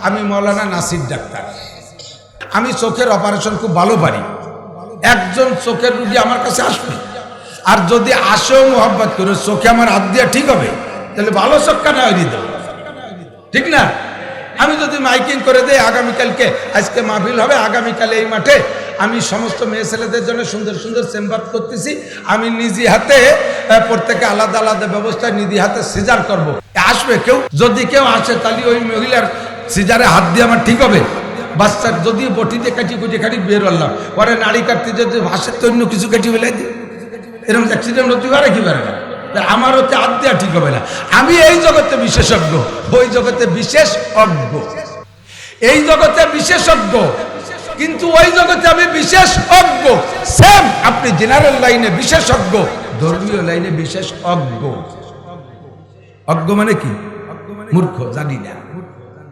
আমি মৌলানা নাসির ডাক্তার। আমি চোখের অপারেশন খুব ভালো পারি। একজন চোখের রুগী আমার কাছে আসবে, আর যদি আসেও মোহাব্বত করে চোখে আমার হাত দিয়ে ঠিক হবে, তাহলে ভালো চোখ কাটা হয়ে দেবো, ঠিক না? আমি যদি মাইকিং করে দেই আগামীকালকে আজকে মাহফিল হবে, আগামীকালে এই মাঠে আমি সমস্ত মেয়ে ছেলেদের জন্য সুন্দর সুন্দর চেম্বার করতেছি, আমি নিজে হাতে প্রত্যেকে আলাদা আলাদা ব্যবস্থায় নিজে হাতে সিজার করব। আসবে কেউ? যদি কেউ আসে তাহলে ওই মহিলার সিজারে হাত দিয়ে আমার ঠিক হবে? বাচ্চার যদি বটিতে কাটি কুটি কাটি বের হলাম, পরে নাড়ি কাটতে যদি ভাষার তো অন্য কিছু কাটি ফেলাই দিই, এরকম অ্যাক্সিডেন্ট হতে পারে কি পারে না? আমার হচ্ছে হাত দেওয়া ঠিক হবে না। আমি এই জগতে বিশেষজ্ঞ, ওই জগতে বিশেষ অজ্ঞ। এই জগতে বিশেষজ্ঞ, কিন্তু ওই জগতে আমি বিশেষ অজ্ঞ। সেম আপনি জেনারেল লাইনে বিশেষজ্ঞ, ধর্মীয় লাইনে বিশেষ অজ্ঞ। অজ্ঞ মানে কি? মূর্খ, জানি না,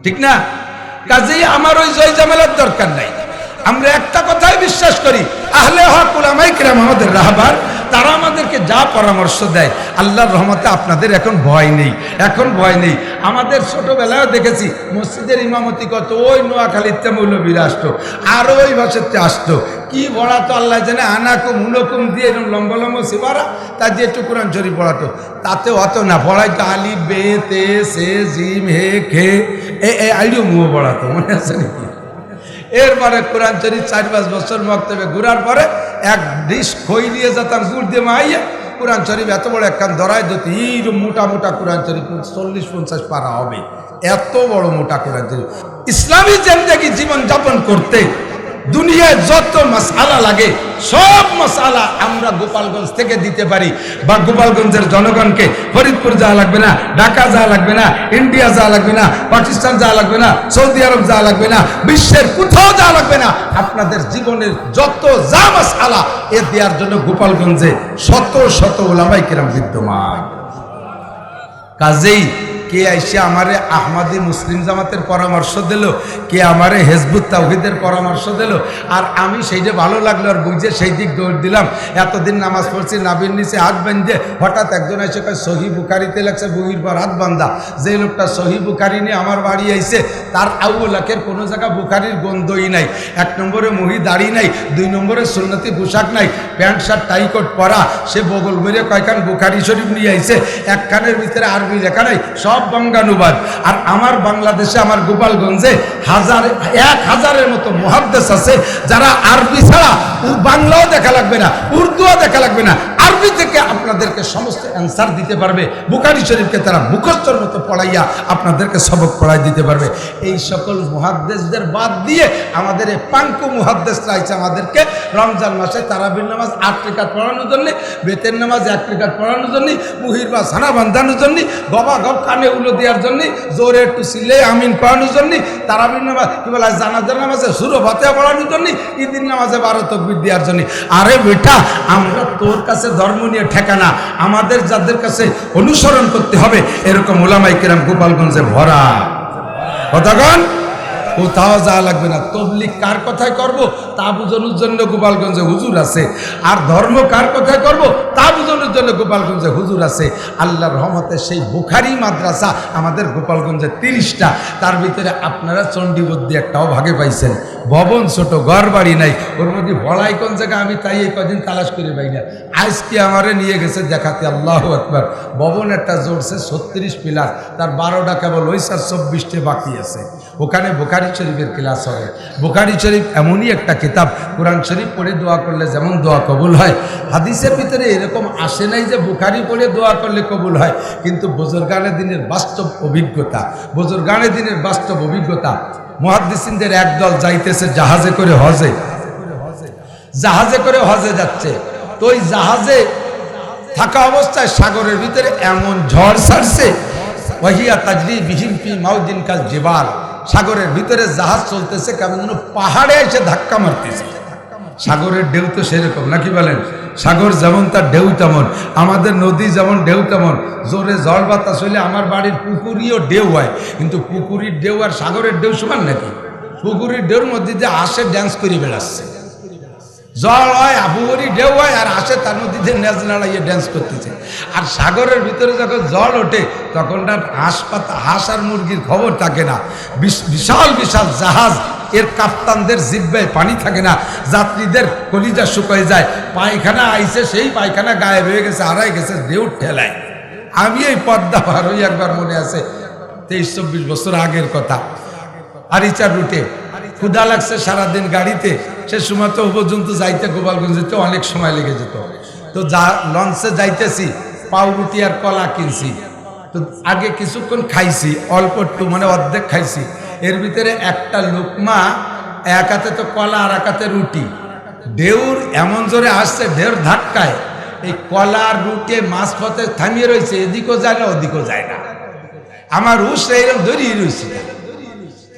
ঠিক না? কাজেই আমার ওই জয় জামেলার দরকার নাই। আমরা একটা কথাই বিশ্বাস করি, আহলে হক উলামায়ে কিরাম আমাদের রাহবার, তারা আমাদেরকে যা পরামর্শ দেয়, আল্লাহর রহমতে আপনাদের এখন ভয় নেই, এখন ভয় নেই। আমাদের ছোটবেলায় দেখেছি মসজিদের ইমামতি কত, ওই নোয়াখালীতে মৌলবীরা আসতো, আর ওই ভাষাতে আসতো, কি পড়াতো আল্লাহ জানে, আনাকুম হুলকুম দিয়ে এরকম লম্বা লম্বা সিবারা, তা দিয়ে একটু কোরআন শরীফ পড়াতো। তাতে অত না, পড়াইতো আলিফ বে তে সে জিম হে খে এ আইডিও মুহ পড়াতো, মনে আছে নাকি? এরপরে কোরআন শরীফ 4-5 বছর মক্তবে ঘুরার পরে এক ডিশ খই নিয়ে যেতাম, গুড় দিয়ে মাইয়া কোরআন শরীফ এত বড় একখান ধরাই দিত, এইরকম মোটা মোটা কোরআন শরীফ 40-50 পারা হবে, এত বড় মোটা কোরআন শরীফ। ইসলামী জিন্দেগি জীবন যাপন করতে দুনিয়ায় যত মাসআলা লাগে সব মাসআলা আমরা গোপালগঞ্জ থেকে দিতে পারি, বা গোপালগঞ্জের জনগণকে ফরিদপুর যাওয়া লাগবে না, ঢাকা যাওয়া লাগবে না, ইন্ডিয়া যাওয়া লাগবে না, পাকিস্তান যাওয়া লাগবে না, সৌদি আরব যাওয়া লাগবে না, বিশ্বের কোথাও যাওয়া লাগবে না। আপনাদের জীবনের যত যা মাসআলা এ দেওয়ার জন্য গোপালগঞ্জে শত শত উলামায়ে কিরাম বিদ্যমান। কাজেই কে আইসে আমারে আহমাদি মুসলিম জামাতের পরামর্শ দিল, কে আমারে হেজবুত তাওহীদের পরামর্শ দিল, আর আমি সেইটা ভালো লাগলো আর বুঝে সেই দিক দৌড় দিলাম। এতদিন নামাজ পড়ছি, নাবির নিচে হাত বাঁধে, হঠাৎ একজন এসে কয় সহি বুখারিতে লেখছে বহির পর হাত বান্ধা। যে লোকটা সহি বুখারি নিয়ে আমার বাড়ি আইছে, তার আউলাকের কোনো জায়গা বুখারির গন্ধই নাই। 1 নম্বরে মহি দাড়ি নাই, 2 নম্বরে সুন্নতি পোশাক নাই, প্যান্ট শার্ট টাই কোট পরা, সে বগল ভরে কয়খান বুখারি শরীফ নিয়ে আইছে, একখানের ভিতরে আরবি লেখা নাই, সব বঙ্গানুবাদ। আর আমার বাংলাদেশে, আমার গোপালগঞ্জে 1000-এর মতো মুহাদ্দিস আছে, যারা আরবি ছাড়া বাংলাও দেখা লাগবে না, উর্দুও দেখা লাগবে না, আরবি থেকে আপনাদেরকে সমস্ত অ্যান্সার দিতে পারবে। বুখারী শরীফকে তারা মুখস্থর মতো পড়াইয়া আপনাদেরকে সবক পড়াই দিতে পারবে। এই সকল মুহাদ্দিসদের বাদ দিয়ে আমাদের এই পাঙ্কু মুহাদ্দিসরা আইছে আমাদেরকে রমজান মাসে তারাবির নামাজ 8 রাকাত পড়ানোর জন্য, বেতের নামাজ 1 রাকাত পড়ানোর জন্য, মুহির বা ছানা বান্ধানোর জন্য, গবা গব কানে উলো দেওয়ার জন্য, জোরে একটু সিলে আমিন পড়ানোর জন্য, তারাবির নামাজ কি বলে জানাজার নামাজে সূরা ফাতিহা পড়ানোর জন্য, ঈদের নামাজে 12 তাকবীর দেওয়ার জন্য। আরে বেটা, আমরা তোর কাছে ধর্ম নিয়ে ঠেকানা, আমাদের যাদের কাছে অনুসরণ করতে হবে এরকম উলামায়ে কিরাম গোপালগঞ্জে ভরা। কতক্ষণ কোথাও যাওয়া লাগবে না। তবলিগ কার কথায় করব তা বুঝানোর জন্য গোপালগঞ্জে হুজুর আছে, আর ধর্ম কার কথায় করব তা বুঝানোর জন্য গোপালগঞ্জে হুজুর আছে। আল্লাহর রহমতে সেই বুখারি মাদ্রাসা আমাদের গোপালগঞ্জে 30টা, তার ভিতরে আপনারা চণ্ডীবদ্দি একটাও ভাগে পাইছেন। ভবন ছোট, ঘর বাড়ি নাই, ওর মধ্যে ভলাই কোন জায়গা আমি তাই এই কদিন তালাশ করে পাই না। আজকে আমারে নিয়ে গেছে দেখাতে, আল্লাহু আকবার। ভবন একটা জোরছে 36 পিলার, তার 12টা কেবল ওই, 24টা বাকি আছে। ওখানে বুখারী শরীফের ক্লাস হবে। বুখারী শরীফ এমনই একটা কিতাব, কোরআন শরীফ পড়ে দোয়া করলে যেমন দোয়া কবুল হয়, হাদিসের ভিতরে এরকম আসে নাই যে বুখারী পড়ে দোয়া করলে কবুল হয়, কিন্তু বুজুর্গানে দিনের বাস্তব অভিজ্ঞতা, বুজুর্গানে দিনের বাস্তব অভিজ্ঞতা। মুহাদ্দিসিনদের একদল যাইতেছে জাহাজে করে হজে, জাহাজে করে হজে যাচ্ছে। তো ওই জাহাজে থাকা অবস্থায় সাগরের ভিতরে এমন ঝড় ছাড়ছে, ওয়াহিয়া তাজরি বিহিম ফি মাউজিন কাল জিবাল, সাগরের ভিতরে জাহাজ চলতেছে কেমন যেন পাহাড়ে এসে ধাক্কা মারতেছে। সাগরের ঢেউ তো সেরকম, নাকি বলেন? সাগর যেমন তার ঢেউ তেমন, আমাদের নদী যেমন ঢেউ তেমন। জোরে ঝড় বাতাস হইলে আমার বাড়ির পুকুরিও ঢেউ হয়, কিন্তু পুকুরির ঢেউ আর সাগরের ঢেউ সমান নাকি? পুকুরির ঢেউর মধ্যে যে আসে ড্যান্স করে বেড়াচ্ছে, জল হয়, আবুহরি ঢেউ হয়, আর আসে তার নদীতে নেজ নাড়াইয়ে ড্যান্স করতেছে। আর সাগরের ভিতরে যখন জল ওঠে তখন তার হাঁস আর মুরগির খবর থাকে না। বিশাল বিশাল জাহাজ, এর কাপ্তানদের জিব্বায় পানি থাকে না, যাত্রীদের কলিজা শুকায় যায়, পায়খানা আইছে সেই পায়খানা গায়েব হয়ে গেছে, হারাই গেছে ঢেউ ঠেলায়। আমি এই পদ্মা পার হই একবার, মনে আছে 23-24 বছর আগের কথা, আরিচার রুটে ক্ষুধা লাগছে সারাদিন গাড়িতে, সে সময় তো পর্যন্ত যাইতে গোপালগঞ্জ যেতে অনেক সময় লেগে যেত। তো যা লঞ্চে যাইতেছি, পাউরুটি আর কলা কিনছি। তো আগে কিছুক্ষণ খাইছি, অল্প একটু, মানে অর্ধেক খাইছি। এর ভিতরে একটা লোকমা, এক হাতে তো কলা আর এক হাতে রুটি, ঢেউর এমন জোরে আসছে, ঢেউর ধাক্কায় এই কলা আর রুটি মাঝপথে থামিয়ে রয়েছে, এদিকেও যায় না ওদিকেও যায় না। আমার হুশ এইরকম ধরিয়ে রয়েছে।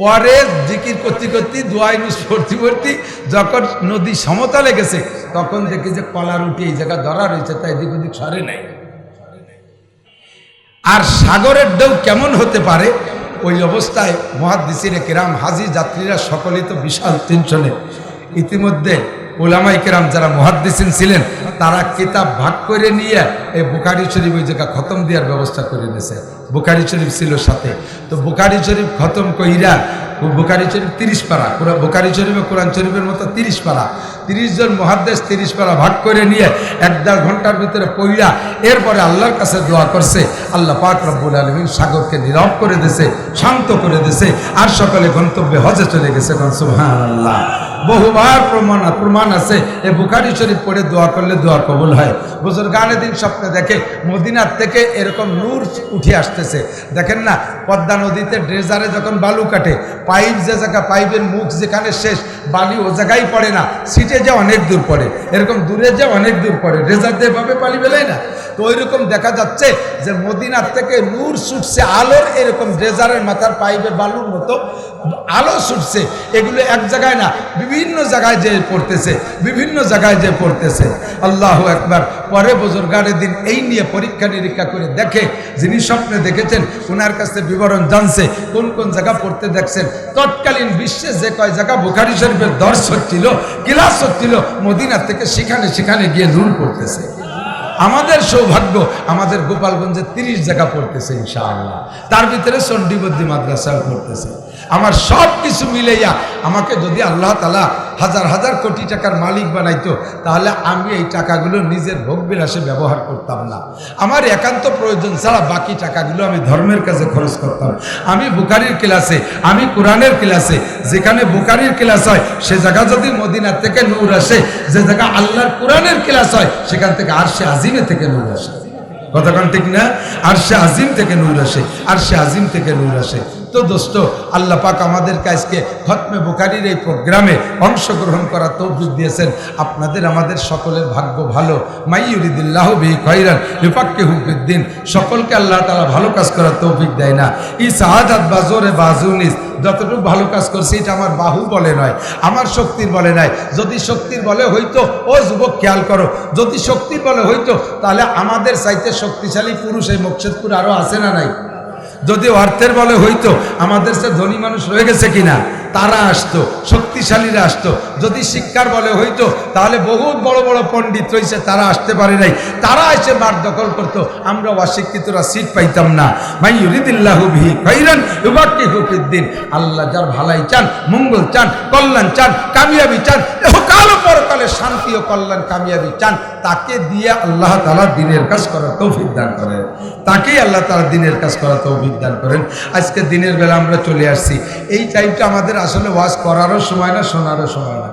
পরে জিকির করতে করতে দোয়াই নুস ভর্তি ভর্তি যখন নদী সমতলে গেছে, তখন দেখি যে কলা রুটি এই জায়গা ধরা রয়েছে, তাই এদিক ওদিক সরে নাই। আর সাগরের ঢেউ কেমন হতে পারে, ওই অবস্থায় মুহাদ্দিসিনে কেরাম, হাজি যাত্রীরা সকলেই তো বিশাল টেনশনে। ইতিমধ্যে উলামায়ে কেরাম যারা মুহাদ্দিসিন ছিলেন, তারা কিতাব ভাগ করে নিয়ে এই বুখারী শরীফ ওই জায়গা খতম দেওয়ার ব্যবস্থা করে নিয়েছে। বুখারী শরীফ ছিল সাথে, তো বুখারী শরীফ খতম কইরা, বুখারী শরীফ 30 পারা, পুরো বুখারী শরীফে কোরআন শরীফের মতো 30 পারা, 30 জন মুহাদ্দিস 30 পারা ভাগ করে নিয়ে 1-1.5 ঘন্টার ভিতরে পড়া, এরপরে আল্লাহর কাছে দোয়া করছে। আল্লাহ পাক রব্বুল আলামিন সাগরকে নীরব করে দিয়েছে, শান্ত করে দিয়েছে, আর সকালে গন্তব্যে হজে চলে গেছে। সুবহানাল্লাহ। বহুবার প্রমাণ আছে, এই বুখারী শরীফ পড়ে দোয়া করলে দোয়া কবুল হয়। বুজুর্গানে দিন স্বপ্নে দেখে মদিনার থেকে এরকম নূর উঠে আসতেছে। দেখেন না, পদ্মা নদীতে ড্রেজারে যখন বালু কাটে, পাইপ যে জায়গা, পাইপের মুখ যেখানে শেষ, বালি ও জায়গায় পড়ে না, সিটে যে অনেক দূর পড়ে, এরকম দূরে যে অনেক দূর পড়ে, ড্রেজার দিয়ে ভাবে পালি বেলায় না। তো ওইরকম দেখা যাচ্ছে যে মদিনার থেকে নূর ছুটছে, আলোর এরকম ড্রেজারের মাথার পাইপের বালুর মতো আলো ছুটছে। এগুলো এক জায়গায় না, বিভিন্ন জায়গায় যে পড়তেছে, বিভিন্ন জায়গায় যে পড়তেছে। আল্লাহু আকবার। পরে বুজুর্গানে দিন এই নিয়ে পরীক্ষা নিরীক্ষা করে দেখে, যিনি স্বপ্নে দেখেছেন ওনার কাছে বিবরণ জানছে, কোন কোন জায়গা পড়তে দেখছেন। তৎকালীন বিশ্বে যে কয় জায়গা বুখারী শরীফের দর্শ হচ্ছিল, ক্লাস হচ্ছিল, মদিনা থেকে সেখানে সেখানে গিয়ে নূর পড়তেছে। আমাদের সৌভাগ্য, আমাদের গোপালগঞ্জে 30 জায়গা পড়তেছে ইনশাআল্লাহ, তার ভিতরে চণ্ডীবদ্দী মাদ্রাসাও পড়তেছে। আমার সব কিছু মিলাইয়া আমাকে যদি আল্লাহ তাআলা হাজার হাজার কোটি টাকার মালিক বানাইতো, তাহলে আমি এই টাকাগুলো নিজের ভোগ বিলাসে ব্যবহার করতাম না। আমার একান্ত প্রয়োজন ছাড়া বাকি টাকাগুলো আমি ধর্মের কাছে খরচ করতাম। আমি বুখারীর ক্লাসে, আমি কোরআনের ক্লাসে, যেখানে বুখারীর ক্লাস হয় সে জায়গা যদি মদিনা থেকে নূর আসে, যে জায়গা আল্লাহর কোরআনের ক্লাস হয় সেখান থেকে আরশে আজিমে থেকে নূর আসে। কথাক্ষণ ঠিক না? আরশে আজিম থেকে নূর আসে, আরশে আজিম থেকে নূর আসে। তো দোস্ত, আল্লাহ পাক আমাদের কাছে খতমে বুখারীর এই প্রোগ্রামে অংশগ্রহণ করার তৌফিক দিয়েছেন। আপনাদের আমাদের সকলের ভাগ্য ভালো। মাই ইউরিদিল্লাহু বিহি খায়রান ইউফাক্কিহু ফিদ্দিন। সকলকে আল্লাহ তাআলা ভালো কাজ করার তৌফিক দেয় না। ই সাআদাত বাজরে বাজুনিস, যতটুকু ভালো কাজ করছি এটা আমার বাহু বলে নয়, আমার শক্তির বলে নয়। যদি শক্তির বলে হইতো, ও যুবক খেয়াল করো, যদি শক্তির বলে হইতো তাহলে আমাদের চাইতে শক্তিশালী পুরুষ এই মুকশেদপুর আরো আছে না নাই? যদি অর্থের বলে হইতো, আমাদের সে ধনী মানুষ রয়ে গেছে কিনা, তারা আসতো, শক্তিশালীরা আসতো। যদি শিক্ষার বলে হইতো তাহলে বহুত বড় বড় পণ্ডিত রয়েছে, তারা আসতে পারে নাই, তারা এসে মাঠ দখল করতো, আমরা অশিক্ষিতরা সিট পাইতাম না। মাই ইউরিদিল্লাহু বিহি খায়রান ইউফাক্কিহু ফিদ্দিন। আল্লাহ যার ভালাই চান, মঙ্গল চান, কল্যাণ চান, কামিয়াবি চান, ইহকাল ও পরকালে শান্তি ও কল্যাণ কামিয়াবি চান, তাকে দিয়ে আল্লাহ তাআলা দ্বীনের কাজ করার তৌফিক দান করেন। তাকেই আল্লাহ তাআলা দ্বীনের কাজ করার তৌফিক দান করেন। আজকে দিনের বেলা আমরা চলে আসছি, এই টাইমটা আমাদের আসলে ওয়াজ করারও সময় না, শোনারও সময় না।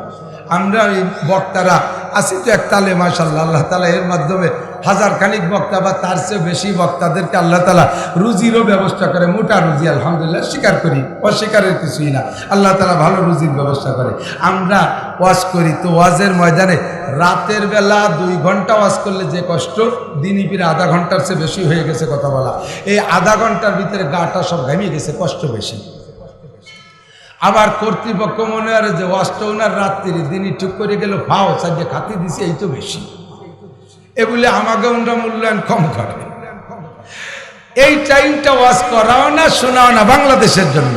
আমরা এই বক্তারা আছি তো এক তালে, মাশাআল্লাহ, আল্লাহ তাআলা এর মাধ্যমে হাজার খানিক বক্তা বা তার চেয়ে বেশি বক্তাদেরকে আল্লাহ তাআলা রুজিরও ব্যবস্থা করে, মোটা রুজি, আলহামদুলিল্লাহ, স্বীকার করি, অস্বীকারের কিছুই না। আল্লাহ তাআলা ভালো রুজির ব্যবস্থা করে। আমরা ওয়াজ করি তো ওয়াজের ময়দানে রাতের বেলা 2 ঘন্টা ওয়াজ করলে যে কষ্ট, দিনই ফিরে আধা ঘন্টার চেয়ে বেশি হয়ে গেছে কথা বলা। এই আধা ঘন্টার ভিতরে গাটা সব ঘামিয়ে গেছে, কষ্ট বেশি। আবার কর্তৃপক্ষ মনে হয় যে ওয়াজটা ওনার রাত্রি, দিনই ঠিক করে গেল, ফাও সাজিয়ে খাতি দিছে, এই তো বেশি। এ বলে আমাকে ওনারা মূল্যায়ন কম করে। এই টাইমটা ওয়াজ করাও না, শোনাও না বাংলাদেশের জন্য।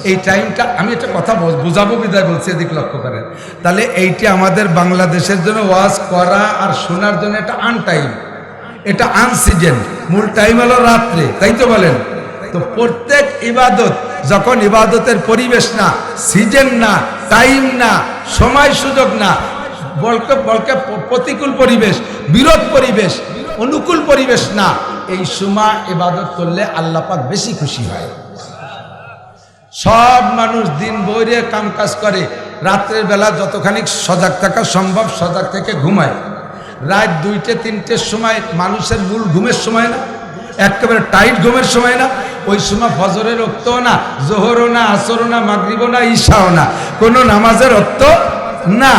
এই টাইমটা আমি একটা কথা বুঝাবো বিদায় বলছি, এদিক লক্ষ্য করেন। তাহলে এইটা আমাদের বাংলাদেশের জন্য ওয়াজ করা আর শোনার জন্য এটা আনটাইম, এটা আনসিজন। মূল টাইম হলো রাত্রে, তাই তো বলেন? তো প্রত্যেক ইবাদত যখন ইবাদতের পরিবেশ না, সিজন না, টাইম না, সময় সুযোগ না, বলকে প্রতিকূল পরিবেশ, বিরোধ পরিবেশ, অনুকূল পরিবেশ না, এই সময় ইবাদত করলে আল্লাহ পাক বেশি খুশি হয়। সব মানুষ দিন বইরে কাম কাজ করে, রাত্রের বেলা যতখানি সজাগ থাকা সম্ভব সজাগ থেকে ঘুমায়। রাত 2-3টের সময় মানুষের মূল ঘুমের সময় না, একেবারে টাইট ঘুমের সময় না। ওই সময় ফজরের রক্তও না, জোহরও না, আসরও না, মাগরিবও না, ঈশাও না, কোনো নামাজের রক্ত না।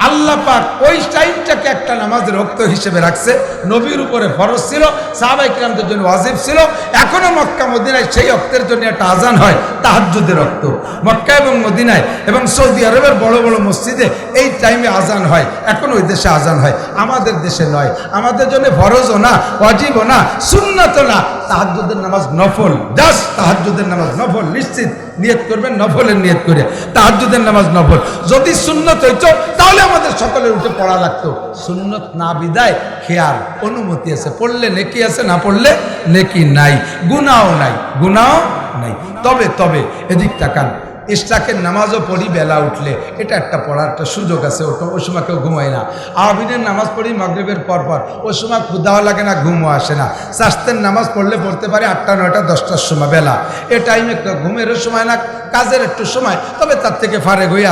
আল্লাহ পাক ওই টাইমটাকে একটা নামাজের রক্ত হিসেবে রাখছে। নবীর উপরে ফরজ ছিল, সাহাবায়ে কিরামদের জন্য ওয়াজিব ছিল। এখনো মক্কা মদিনায় সেই রক্তের জন্য একটা আজান হয়, তাহাজ্জুদের রক্ত। মক্কা এবং মদিনায় এবং সৌদি আরবের বড় বড় মসজিদে এই টাইমে আজান হয়, এখন ওই দেশে আজান হয়, আমাদের দেশে নয়। আমাদের জন্য ফরজও না, ওয়াজিবও না, সুন্নাতও না, তাহাজ্জুদের নামাজ নফল। জাস্ট তাহাজ্জুদের নামাজ নফল, নিশ্চিত নিয়ত করবেন নফলের নিয়ত করে, তাহাজ্জুদের নামাজ নফল। যদি সুন্নত হইতো তাহলে আমাদের সকলের উঠে পড়া লাগতো। সুন্নত না বিদায় খেয়াল অনুমতি আছে, পড়লে নেকি আছে, না পড়লে নেকি নাই, গুনাহও নাই, গুনাহও নাই। তবে এদিক তাকান, ইশরাকের নামাজও পড়ি বেলা উঠলে, এটা একটা পড়ার একটা সুযোগ আছে। ওই সময় কেউ ঘুমায় না। আবিনের নামাজ পড়ি মাগরিবের পর, ওই সময় ক্ষুধাও লাগে না, ঘুমও আসে না। শাস্তের নামাজ পড়লে পড়তে পারে 8টা, 9টা, 10টার সময় বেলা। এ টাইমে ঘুমেরও সময় না, কাজের একটু সময়, তবে তার থেকে ফারেক হয়ে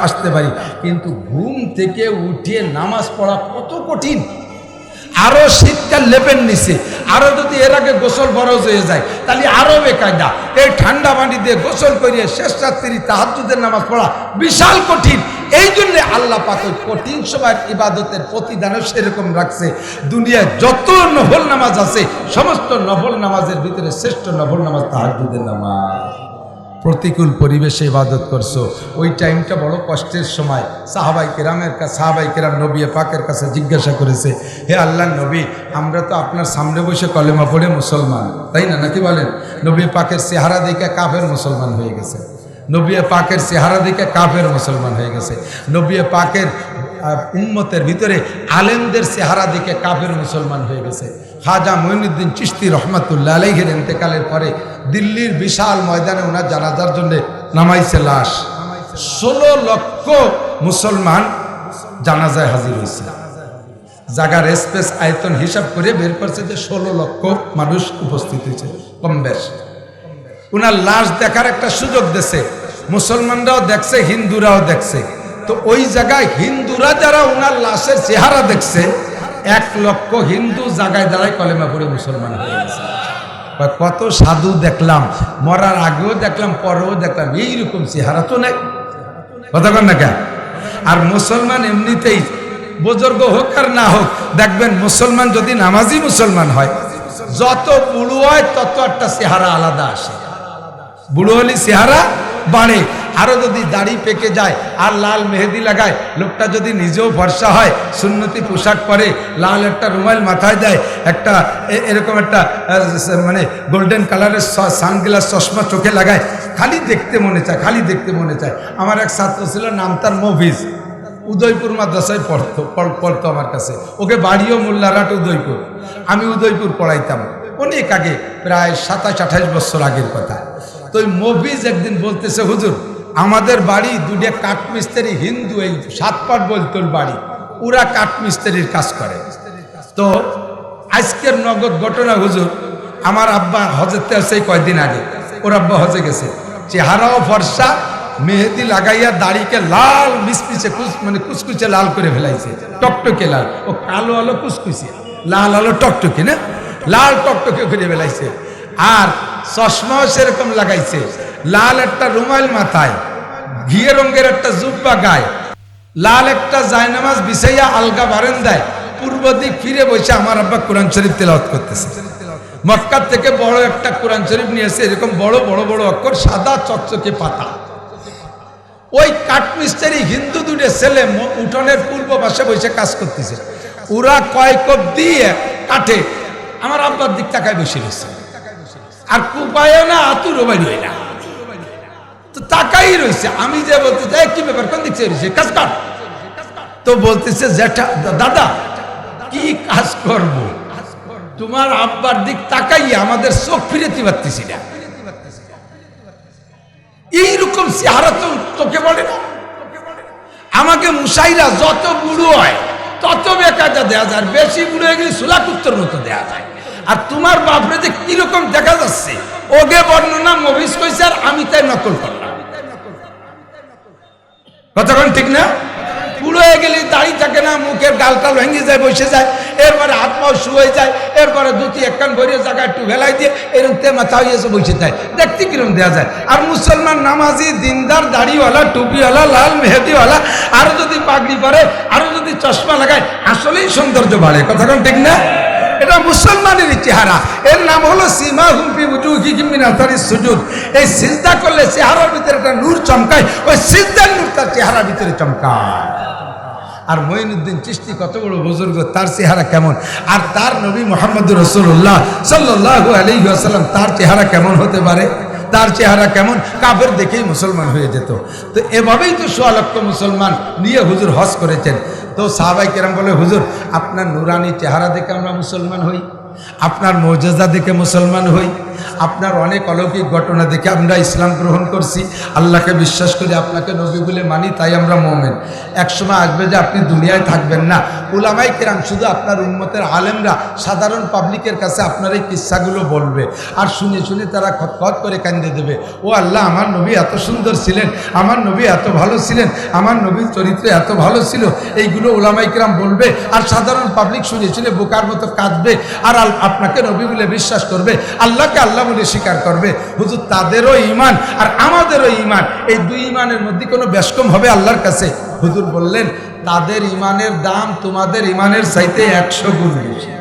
আসতে পারি। কিন্তু ঘুম থেকে উঠিয়ে নামাজ পড়া কত কঠিন। আরো শীতকাল লেপের নিচে, আরো যদি এর আগে গোসল ফরজ হয়ে যায় তাহলে আরো বেকায়দা। এই ঠান্ডা পানি দিয়ে গোসল করিয়ে শেষ রাত্রি তাহাজ্জুদের নামাজ পড়া বিশাল কঠিন। এই জন্য আল্লাহ পাক ওই কঠিন সময়ের ইবাদতের প্রতিদানও সেরকম রাখছে। দুনিয়ায় যত নফল নামাজ আছে, সমস্ত নফল নামাজের ভিতরে শ্রেষ্ঠ নফল নামাজ তাহাজ্জুদের নামাজ। প্রতিকূল পরিবেশে ইবাদত করছো, ওই টাইমটা বড় কষ্টের সময়। সাহাবায়ে কেরাম নবী পাকের কাছে জিজ্ঞাসা করেছে, হে আল্লাহর নবী, আমরা তো আপনার সামনে বসে কলেমা পড়ে মুসলমান, তাই না, নাকি বলেন? নবী পাকের চেহারা দেখে কাফের মুসলমান হয়ে গেছে, নবী পাকের চেহারা দেখে কাফের মুসলমান হয়ে গেছে। নবী পাকের উম্মতের ভিতরে আলেমদের চেহারা দেখে কাফের মুসলমান হয়ে গেছে। খাজা মঈনুদ্দিন চিশতি রহমাতুল্লাহ আলাইহির ইন্তেকালের পরে দিল্লির বিশাল ময়দানে ওনার জানাজার জন্য নামাইছে লাশ। 16 লক্ষ মুসলমান জানাজায় হাজির হয়েছে। জায়গার স্পেস আয়তন হিসাব করে বের করছে যে 16 লক্ষ মানুষ উপস্থিত হয়েছে, কম বেশ। ওনার লাশ দেখার একটা সুযোগ দিয়েছে, মুসলমানরাও দেখছে, হিন্দুরাও দেখছে। তো ওই জায়গায় হিন্দুরা যারা ওনার লাশের চেহারা দেখছে, 1 লক্ষ হিন্দু জায়গায় দাঁড়ায় কলেমা পড়ে মুসলমান হয়ে গেছে। কত সাধু দেখলাম, মরার আগেও দেখলাম, পরেও দেখলাম, এইরকম চেহারা তো নাই, কথা কন না কেন? আর মুসলমান এমনিতেই বুজুর্গ হোক আর না হোক, দেখবেন মুসলমান যদি নামাজি মুসলমান হয়, যত বুড়ো হয় তত একটা চেহারা আলাদা আসে। বুড়ো হলে চেহারা বাড়ে। আরো যদি দাড়ি পেকে যায় আর লাল মেহেদি লাগায়, লোকটা যদি নিজেও ফর্সা হয়, সুন্নতি পোশাক পরে, লাল একটা রুমাল মাথায় দেয়, একটা এরকম একটা মানে গোল্ডেন কালারের সানগ্লাস চশমা চোখে লাগায়, খালি দেখতে মনে চায়, খালি দেখতে মনে চায়। আমার এক ছাত্র ছিল, নাম তার মফিজ, উদয়পুর মাদ্রাসায় পড়তো আমার কাছে। ওকে বাড়িও মোল্লারহাট উদয়পুর, আমি উদয়পুর পড়াইতাম অনেক আগে, প্রায় 27-28 বছর আগের কথা। তো ওই মফিজ একদিন বলতেছে, হুজুর আমাদের বাড়ি 2টা কাঠমিস্ত্রি হিন্দু, এই 7 পাট বলতোর বাড়ি, ওরা কাঠমিস্ত্রির কাজ করে। তো আজকের নগদ ঘটনা, হুজুর আমার আব্বা হজেতে আছে কয়দিন আগে, ওর আব্বা হজে গেছে, চেহারাও ফর্সা, মেহেদি লাগাইয়া দাড়িকে লাল মিসমিসে মানে কুচকুচে লাল করে ফেলাইছে, টকটকে লাল। ও কালো আলো কুচকুচে, লাল আলো টকটকে, না লাল টকটকে করে ফেলাইছে। আর চশমাও সেরকম লাগাইছে, লাল একটা রুমাল মাথায়, ঘিয়ে রঙের একটা জুব্বা গায়ে, লাল একটা জায়নামাজ বিছাইয়া আলগা বারান্দায় পূর্ব দিক ফিরে বসে আমার আব্বা কোরআন শরীফ তেলাওয়াত করতেছে। মক্কা থেকে বড় একটা কোরআন শরীফ নিয়েছে, এরকম বড় বড় বড় অক্ষর, সাদা চকচকে পাতা। ওই কাঠমিস্ত্রি হিন্দু 2 ছেলে উঠোনের পূর্ব পাশে বসে কাজ করতেছে। ওরা কয়েক দিয়ে কাঠে আমার আব্বার দিক তাকায় বসে রয়েছে, আর কুপায়ও না, আতুরও বাড়ি হয় না। তো তাকাই রয়েছে। আমি যে বলতে চাই কি ব্যাপার, কোন দিক থেকে রয়েছে, কাজ কর। তো বলতেছে জ্যাঠা, দাদা কি কাজ করব, তোমার আব্বার দিক তাকাই আমাদের চোখ ফিরেতে পারতেছি না। এইরকম চেহারা তো তোকে বলে না। আমাকে মুসাইরা যত বুড়ো হয় তত বেকায়দা দেয়া যায়, বেশি বুড়ো হয়ে গেলে সুলাকুত্তর মতো দেয়া যায়। আর তোমার বাপরে যে কিরকম দেখা যাচ্ছে, ওগে বর্ণনা মফিজ কইছে আর আমি তাই নকল করলাম। কতক্ষণ ঠিক না? বুড়ো হয়ে গেলে দাড়ি থাকে না, মুখের গালটাল ভেঙে যায়, বসে যায়, এরপরে হাত পাও শুয়ে যায়, এরপরে দুটি একখান ভরিয়ে জায়গা একটু ভেলাই দিয়ে এরকম মাথা হয়েছে বসে যায়, দেখতে কিরকম দেওয়া যায়। আর মুসলমান নামাজি দিনদার দাড়িওয়ালা টুপিওয়ালা লাল মেহেদিওয়ালা আরো যদি পাগড়ি পরে, আরো যদি চশমা লাগায়, আসলেই সৌন্দর্য বাড়ে। কথাটা ঠিক না? এটা মুসলমানের চেহারা। এর নাম হলো সীমা হুমপি উজুহিহিম মিন আসারিস সুজুদ। এই সিজদা করলে চেহারার ভিতরে একটা নূর চমকায়, ওই সিজদার নূর তার চেহারার ভিতরে চমকায়। আর মঈনুদ্দিন চিশতি কত বড় বুজুর্গ, তার চেহারা কেমন, আর তার নবী মুহাম্মদুর রাসূলুল্লাহ সাল্লাল্লাহু আলাইহি ওয়াসাল্লাম তার চেহারা কেমন হতে পারে? তার চেহারা কেমন, কাফের দেখেই মুসলমান হয়ে যেত। তো এভাবেই তো ১৬ লক্ষ মুসলমান নিয়ে হুজুর হজ করেছেন। তো সাহাবায়ে কেরাম বলে, হুজুর আপনার নুরানি চেহারা দেখে আমরা মুসলমান হই, আপনার মৌজেজা দেখে মুসলমান হই, আপনার অনেক অলৌকিক ঘটনা দেখে আমরা ইসলাম গ্রহণ করছি, আল্লাহকে বিশ্বাস করি, আপনাকে নবী বলে মানি, তাই আমরা মুমিন। একসময় আসবে যে আপনি দুনিয়ায় থাকবেন না, উলামায়ে কেরাম শুধু আপনার উম্মতের আলেমরা সাধারণ পাবলিকের কাছে আপনার এই কিস্সাগুলো বলবে, আর শুনে শুনে তারা খতখত করে কান্দে দেবে, ও আল্লাহ আমার নবী এত সুন্দর ছিলেন, আমার নবী এত ভালো ছিলেন, আমার নবীর চরিত্র এত ভালো ছিল, এইগুলো উলামায়ে কেরাম বলবে, আর সাধারণ পাবলিক শুনে শুনে বোকার মতো কাঁদবে, আর আপনাকে নবী বলে বিশ্বাস করবে, আল্লাহকে আল্লাহ বলে স্বীকার করবে। হুজুর তাদেরও ঈমান আর আমাদেরও ঈমান, এই দুই ঈমানের মধ্যে কোনো ব্যস্কম হবে আল্লাহর কাছে? হুজুর বললেন, তাদের ঈমানের দাম তোমাদের ঈমানের চাইতে ১০০ গুণ বেশি,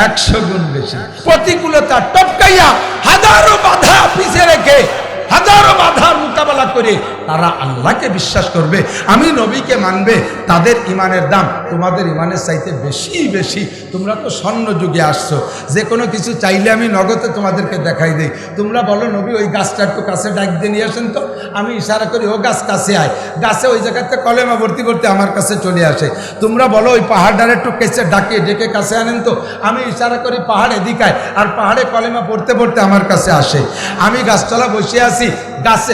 ১০০ গুণ বেশি। প্রতিকূলতা টপকাইয়া হাজারো বাধা পিছে রেখে, হাজারো বাধার মোকাবেলা করে তারা আল্লাহকে বিশ্বাস করবে, আমি নবীকে মানবে, তাদের ইমানের দাম তোমাদের ইমানের চাইতে বেশি বেশি। তোমরা তো স্বর্ণ যুগে আসছো, যে কোনো কিছু চাইলে আমি নগদে তোমাদেরকে দেখাই দিই। তোমরা বলো নবী ওই গাছটা একটু কাছে ডাক দিয়ে নিয়ে আসেন তো, আমি ইশারা করি ও গাছ কাছে আয়, গাছে ওই জায়গাতে কলেমা ভর্তি করতে আমার কাছে চলে আসে। তোমরা বলো ওই পাহাড়টার একটু কেসে ডাকে ডেকে কাছে আনেন তো, আমি ইশারা করি পাহাড় এদিকায়, আর পাহাড়ে কলেমা পড়তে পড়তে আমার কাছে আসে। আমি গাছতলা বসে আছি, গাছে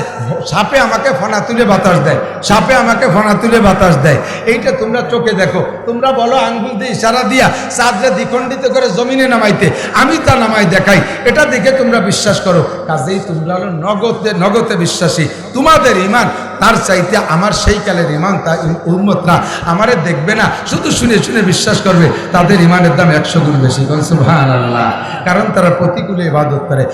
সাপে আমাকে ফনা তুলে বাতাস দেয়, সাপে আমাকে ফনা তুলে বাতাস দেয়, এইটা তোমরা চোখে দেখো। তোমরা বলো আঙ্গুল দিয়ে ইশারা দিয়া চাঁদরে দ্বিখণ্ডিত করে জমিনে নামাইতে, আমি তা নামাই দেখাই, এটা দেখে তোমরা বিশ্বাস করো। কাজেই তোমরা হলো নগদে বিশ্বাসী। তোমাদের ঈমান তার চাইতে আমার সেই কালের ঈমান, তা উম্মতরা আমারে দেখবে না, শুধু শুনে শুনে বিশ্বাস করবে, তাদের ঈমানের দাম ১০০ গুণ বেশি। সুবহানাল্লাহ। কারণ তারা প্রতিকূলে ইবাদত করে।